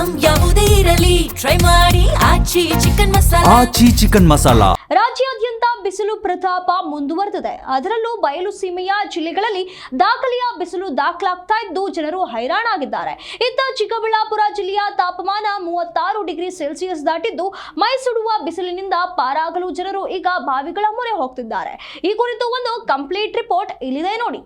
Item ಯಾವುದೇ ಇರಲಿ try ಮಾಡಿ ಆಚಿ ಚಿಕನ್ ಮಸಾಲಾ. ರಾಜ್ಯಾದ್ಯಂತ ಬಿಸಿಲು ಪ್ರತಾಪ ಮುಂದುವರೆದಿದೆ. ಅದರಲ್ಲೂ ಬಯಲು ಸೀಮೆಯ ಜಿಲ್ಲೆಗಳಲ್ಲಿ ದಾಖಲೆಯ ಬಿಸಿಲು ದಾಖಲಾಗ್ತಾ ಇದ್ದು ಜನರು ಹೈರಾಣಾಗಿದ್ದಾರೆ. ಇತ್ತ ಚಿಕ್ಕಬಳ್ಳಾಪುರ ಜಿಲ್ಲೆಯ ತಾಪಮಾನ 36 ಡಿಗ್ರಿ ಸೆಲ್ಸಿಯಸ್ ದಾಟಿದ್ದು ಮೈ ಸುಡುವ ಬಿಸಿಲಿನಿಂದ ಪಾರಾಗಲು ಜನರು ಈಗ ಬಾವಿಗಳ ಮೊರೆ ಹೋಗ್ತಿದ್ದಾರೆ. ಈ ಕುರಿತು ಒಂದು ಕಂಪ್ಲೀಟ್ ರಿಪೋರ್ಟ್ ಇಲ್ಲಿದೆ ನೋಡಿ.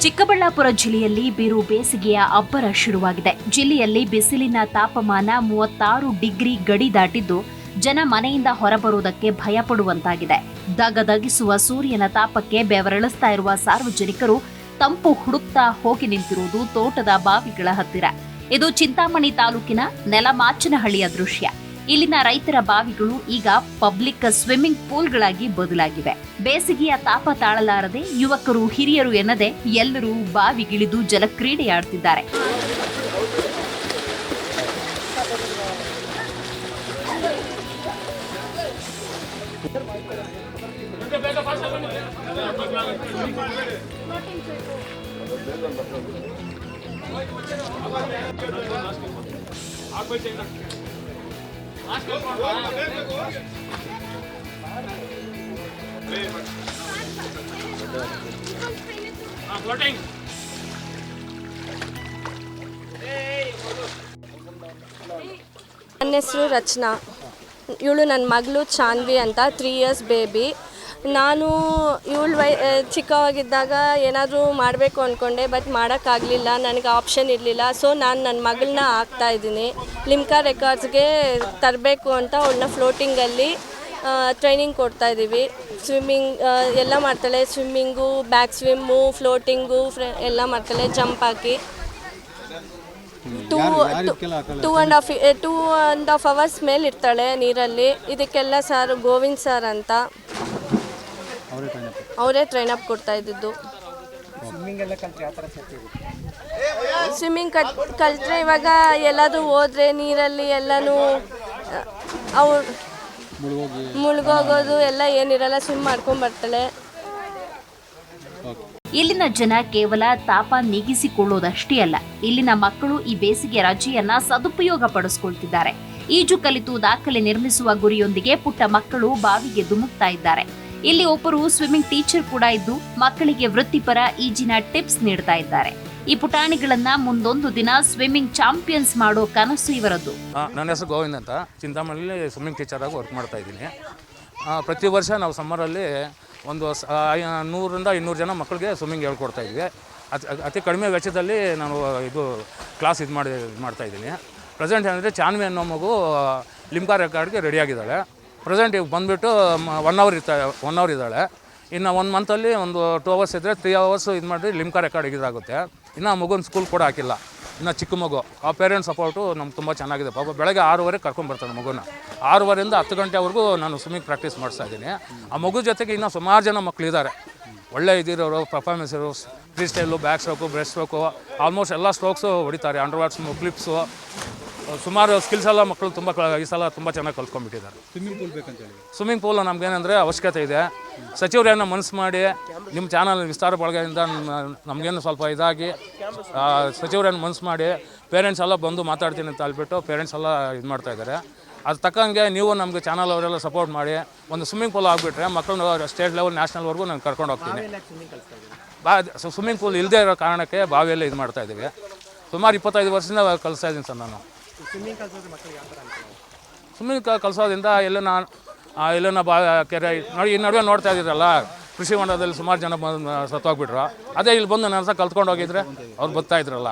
ಚಿಕ್ಕಬಳ್ಳಾಪುರ ಜಿಲ್ಲೆಯಲ್ಲಿ ಬಿರು ಬೇಸಿಗೆಯ ಅಬ್ಬರ ಶುರುವಾಗಿದೆ. ಜಿಲ್ಲೆಯಲ್ಲಿ ಬಿಸಿಲಿನ ತಾಪಮಾನ 36 ಡಿಗ್ರಿ ಗಡಿ ದಾಟಿದ್ದು ಜನ ಮನೆಯಿಂದ ಹೊರಬರುವುದಕ್ಕೆ ಭಯಪಡುವಂತಾಗಿದೆ. ದಗದಗಿಸುವ ಸೂರ್ಯನ ತಾಪಕ್ಕೆ ಬೆವರಿಳಿಸ್ತಾ ಇರುವ ಸಾರ್ವಜನಿಕರು ತಂಪು ಹುಡುಕ್ತಾ ಹೋಗಿ ನಿಂತಿರುವುದು ತೋಟದ ಬಾವಿಗಳ ಹತ್ತಿರ. ಇದು ಚಿಂತಾಮಣಿ ತಾಲೂಕಿನ ನೆಲಮಾಚನಹಳ್ಳಿಯ ದೃಶ್ಯ. ಇಲ್ಲಿನ ರೈತರ ಬಾವಿಗಳು ಈಗ ಪಬ್ಲಿಕ್ ಸ್ವಿಮ್ಮಿಂಗ್ ಪೂಲ್ಗಳಾಗಿ ಬದಲಾಗಿವೆ. ಬೇಸಿಗೆಯ ತಾಪ ತಾಳಲಾರದೆ ಯುವಕರು ಹಿರಿಯರು ಎನ್ನದೆ ಎಲ್ಲರೂ ಬಾವಿಗಿಳಿದು ಜಲಕ್ರೀಡೆಯಾಡುತ್ತಿದ್ದಾರೆ. ನನ್ನ ಹೆಸರು ರಚನಾ. ಇವಳು ನನ್ನ ಮಗಳು ಚಾನ್ವಿ ಅಂತ, 3 ಇಯರ್ಸ್ ಬೇಬಿ. ನಾನು ಇವಳು ಚಿಕ್ಕವಾಗಿದ್ದಾಗ ಏನಾದರೂ ಮಾಡಬೇಕು ಅಂದ್ಕೊಂಡೆ, ಬಟ್ ಮಾಡೋಕ್ಕಾಗಲಿಲ್ಲ, ನನಗೆ ಆಪ್ಷನ್ ಇರಲಿಲ್ಲ. ಸೊ ನಾನು ನನ್ನ ಮಗಳನ್ನ ಹಾಕ್ತಾಯಿದ್ದೀನಿ. ಲಿಮ್ಕಾ ರೆಕಾರ್ಡ್ಸ್ಗೆ ತರಬೇಕು ಅಂತ ಅವಳನ್ನ ಫ್ಲೋಟಿಂಗಲ್ಲಿ ಟ್ರೈನಿಂಗ್ ಕೊಡ್ತಾಯಿದ್ದೀವಿ. ಸ್ವಿಮ್ಮಿಂಗ್ ಎಲ್ಲ ಮಾಡ್ತಾಳೆ. ಸ್ವಿಮ್ಮಿಂಗು, ಬ್ಯಾಕ್ ಸ್ವಿಮ್ಮು, ಫ್ಲೋಟಿಂಗು ಎಲ್ಲ ಮಾಡ್ತಾಳೆ. ಜಂಪ್ ಹಾಕಿ 2.5 ಅವರ್ಸ್ ಮೇಲೆ ಇರ್ತಾಳೆ ನೀರಲ್ಲಿ. ಇದಕ್ಕೆಲ್ಲ ಸರ್ ಗೋವಿಂದ್ ಸರ್ ಅಂತ ಅವರೇ ಟ್ರೈನಪ್ ಕೊಡ್ತಾ ಇದ್ದಿದ್ದು. ಸ್ವಿಮ್ಮಿಂಗ್ ಕಲ್ತ್ರೆ ಇವಾಗ ಎಲ್ಲಾದರೂ ಹೋದ್ರೆ ನೀರಲ್ಲಿ ಎಲ್ಲನೂ ಅವ್ರು ಮುಳುಗೋಗೋದು ಎಲ್ಲ ಏನಿರಲ್ಲ, ಸ್ವಿಮ್ ಮಾಡ್ಕೊಂಡು ಬರ್ತಾಳೆ. ಇಲ್ಲಿನ ಜನ ಕೇವಲ ತಾಪ ನೀಗಿಸಿಕೊಳ್ಳೋದಷ್ಟೇ ಅಲ್ಲ, ಇಲ್ಲಿನ ಮಕ್ಕಳು ಈ ಬೇಸಿಗೆ ರಜೆಯನ್ನ ಸದುಪಯೋಗ ಪಡಿಸಿಕೊಳ್ತಿದ್ದಾರೆ. ಈಜು ಕಲಿತು ದಾಖಲೆ ನಿರ್ಮಿಸುವ ಗುರಿಯೊಂದಿಗೆ ಪುಟ್ಟ ಮಕ್ಕಳು ಬಾವಿಗೆ ಧುಮುಕ್ತಾ ಇದ್ದಾರೆ. ಇಲ್ಲಿ ಒಬ್ಬರು ಸ್ವಿಮ್ಮಿಂಗ್ ಟೀಚರ್ ಕೂಡ ಇದ್ದು ಮಕ್ಕಳಿಗೆ ವೃತ್ತಿಪರ ಈಜಿನ ಟಿಪ್ಸ್ ನೀಡ್ತಾ ಇದ್ದಾರೆ. ಈ ಪುಟಾಣಿಗಳನ್ನ ಮುಂದೊಂದು ದಿನ ಸ್ವಿಮ್ಮಿಂಗ್ ಚಾಂಪಿಯನ್ಸ್ ಮಾಡೋ ಕನಸು ಇವರದ್ದು. ನನ್ನ ಹೆಸರು ಗೋವಿಂದ್ ಅಂತ, ಚಿಂತಾಮಣಿಲಿ ಸ್ವಿಮ್ಮಿಂಗ್ ಟೀಚರ್ ಆಗಿ ವರ್ಕ್ ಮಾಡ್ತಾ ಇದ್ದೀನಿ. ಪ್ರತಿ ವರ್ಷ ನಾವು ಸಮ್ಮರಲ್ಲಿ ಒಂದು 100-200 ಜನ ಮಕ್ಕಳಿಗೆ ಸ್ವಿಮ್ಮಿಂಗ್ ಹೇಳ್ಕೊಡ್ತಾ ಇದ್ವಿ. ಅತಿ ಕಡಿಮೆ ವೆಚ್ಚದಲ್ಲಿ ನಾನು ಇದು ಕ್ಲಾಸ್ ಮಾಡ್ತಾಯಿದ್ದೀನಿ. ಪ್ರೆಸೆಂಟ್ ಏನಂದರೆ ಚಾನ್ವಿ ಅನ್ನೋ ಮಗು ಲಿಮ್ಕಾ ರೆಕಾರ್ಡ್ಗೆ ರೆಡಿಯಾಗಿದ್ದಾಳೆ. ಪ್ರೆಸೆಂಟ್ ಈಗ ಬಂದುಬಿಟ್ಟು 1 ಅವರ್ ಇದ್ದಾಳೆ. ಇನ್ನು 1 ಮಂತಲ್ಲಿ ಒಂದು 2 ಅವರ್ಸ್ ಇದ್ದರೆ 3 ಅವರ್ಸು ಇದು ಮಾಡಿ ಲಿಮ್ಕಾ ರೆಕಾರ್ಡ್ ಇದಾಗುತ್ತೆ. ಇನ್ನು ಆ ಮಗುನ ಸ್ಕೂಲ್ ಕೂಡ ಹಾಕಿಲ್ಲ, ಇನ್ನು ಚಿಕ್ಕ ಮಗು. ಆ ಪೇರೆಂಟ್ಸ್ ಸಪೋರ್ಟು ನಮ್ಗೆ ತುಂಬ ಚೆನ್ನಾಗಿದೆ. ಪಾಪ ಬೆಳಗ್ಗೆ 6:30 ಕರ್ಕೊಂಡ್ಬರ್ತಾನೆ ಮಗುನ. 6:30ಯಿಂದ 10 ಗಂಟೆವರೆಗೂ ನಾನು ಸ್ವಿಮ್ಮಿಂಗ್ ಪ್ರಾಕ್ಟೀಸ್ ಮಾಡಿಸ್ತಾಯಿದ್ದೀನಿ. ಆ ಮಗು ಜೊತೆಗೆ ಇನ್ನೂ ಸುಮಾರು ಜನ ಮಕ್ಕಳಿದ್ದಾರೆ, ಒಳ್ಳೆ ಇದಿರೋರು, ಪರ್ಫಾರ್ಮೆನ್ಸ್ ಇರೋರು. Free style, back stroke, breast stroke, almost ಎಲ್ಲ ಸ್ಟ್ರೋಕ್ಸು ಹೊಡಿತಾರೆ. ಅಂಡರ್ವಾಟ್ಸ್, ಕ್ಲಿಪ್ಸು, ಸುಮಾರು ಸ್ಕಿಲ್ಸ್ ಎಲ್ಲ ಮಕ್ಕಳು ಈ ಸಲ ತುಂಬ ಚೆನ್ನಾಗಿ ಕಲ್ತ್ಕೊಂಡ್ಬಿಟ್ಟಿದ್ದಾರೆ. ಸ್ವಿಮ್ಮಿಂಗ್ ಪೂಲ್ ನಮಗೇನೆಂದರೆ ಅವಶ್ಯಕತೆ ಇದೆ. ಸಚಿವರೇನೋ ಮನಸ್ಸು ಮಾಡಿ ನಿಮ್ಮ ಚಾನಲ್ ವಿಸ್ತಾರ ಬಳಗದಿಂದ ನಮಗೇನು ಸ್ವಲ್ಪ ಇದಾಗಿ ಸಚಿವರೇನು ಮನಸ್ಸು ಮಾಡಿ ಪೇರೆಂಟ್ಸ್ ಎಲ್ಲ ಬಂದು ಮಾತಾಡ್ತೀನಿ ಅಂತ ಹೇಳ್ಬಿಟ್ಟು ಪೇರೆಂಟ್ಸ್ ಎಲ್ಲ ಇದು ಮಾಡ್ತಾಯಿದ್ದಾರೆ. ಅದು ತಕ್ಕಂಗೆ ನೀವು ನಮಗೆ ಚಾನಲ್ ಅವರೆಲ್ಲ ಸಪೋರ್ಟ್ ಮಾಡಿ ಒಂದು ಸ್ವಿಮ್ಮಿಂಗ್ ಪೂಲ್ ಆಗಿಬಿಟ್ರೆ ಮಕ್ಕಳನ್ನ ಸ್ಟೇಟ್ ಲೆವೆಲ್, ನ್ಯಾಷನಲ್ವರೆಗೂ ನಾನು ಕರ್ಕೊಂಡು ಹೋಗ್ತೀನಿ. ಸ್ವಿಮ್ಮಿಂಗ್ ಪೂಲ್ ಇಲ್ಲದೇ ಇರೋ ಕಾರಣಕ್ಕೆ ಬಾವಿಯಲ್ಲೇ ಇದು ಮಾಡ್ತಾಯಿದ್ದೀವಿ. ಸುಮಾರು 25 ವರ್ಷದಿಂದ ಕಲಿಸ್ತಾ ಇದ್ದೀನಿ ಸರ್ ನಾನು. ಸ್ವಿಮ್ಮಿಂಗ್ ಕಲಿಸೋದ್ರಿಂದ ಎಲ್ಲನ ಕೆರೆ ನೋಡಿ, ಈ ನಡುವೆ ನೋಡ್ತಾ ಇದ್ದೀರಲ್ಲ, ಕೃಷಿ ಹೊಂಡದಲ್ಲಿ ಸುಮಾರು ಜನ ಬಂದು ಸತ್ತೋಗ್ಬಿಟ್ರು. ಅದೇ ಇಲ್ಲಿ ಬಂದು ನನ್ನ ಹತ್ರ ಕಲ್ತ್ಕೊಂಡು ಹೋಗಿದ್ರೆ ಅವ್ರು ಬರ್ತಾ ಇದ್ರಲ್ಲ.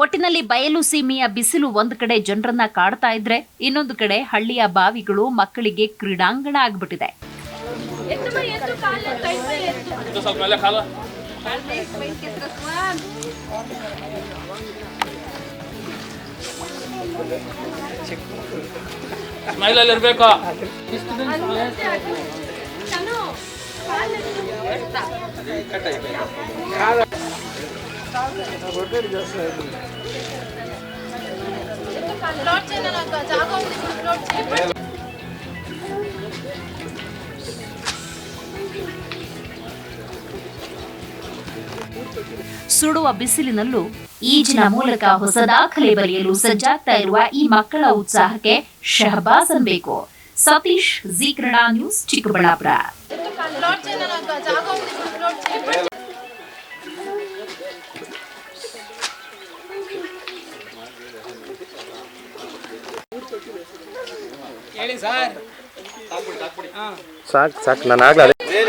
ಒಟ್ಟಿನಲ್ಲಿ ಬಯಲು ಸೀಮೆಯ ಬಿಸಿಲು ಒಂದು ಕಡೆ ಜನರನ್ನ ಕಾಡ್ತಾ ಇದ್ರೆ, ಇನ್ನೊಂದು ಕಡೆ ಹಳ್ಳಿಯ ಬಾವಿಗಳು ಮಕ್ಕಳಿಗೆ ಕ್ರೀಡಾಂಗಣ ಆಗ್ಬಿಟ್ಟಿದೆ. ಸ್ಮೈಲಲ್ಲಿ ಇರಬೇಕು. ಸುಡುವ ಬಿಸಿಲಿನಲ್ಲೂ ಈಜಿನ ಮೂಲಕ ಹೊಸ ದಾಖಲೆ ಬರೆಯಲು ಸಜ್ಜಾಗ್ತಾ ಇರುವ ಈ ಮಕ್ಕಳ ಉತ್ಸಾಹಕ್ಕೆ ಶಹಬಾಸ್ ಅನ್ಬೇಕು. ಸತೀಶ್, ಜೀ ಕನ್ನಡ ನ್ಯೂಸ್, ಚಿಕ್ಕಬಳ್ಳಾಪುರ. ಸಾಕು ನಾನು ಆಗ್ಲೇ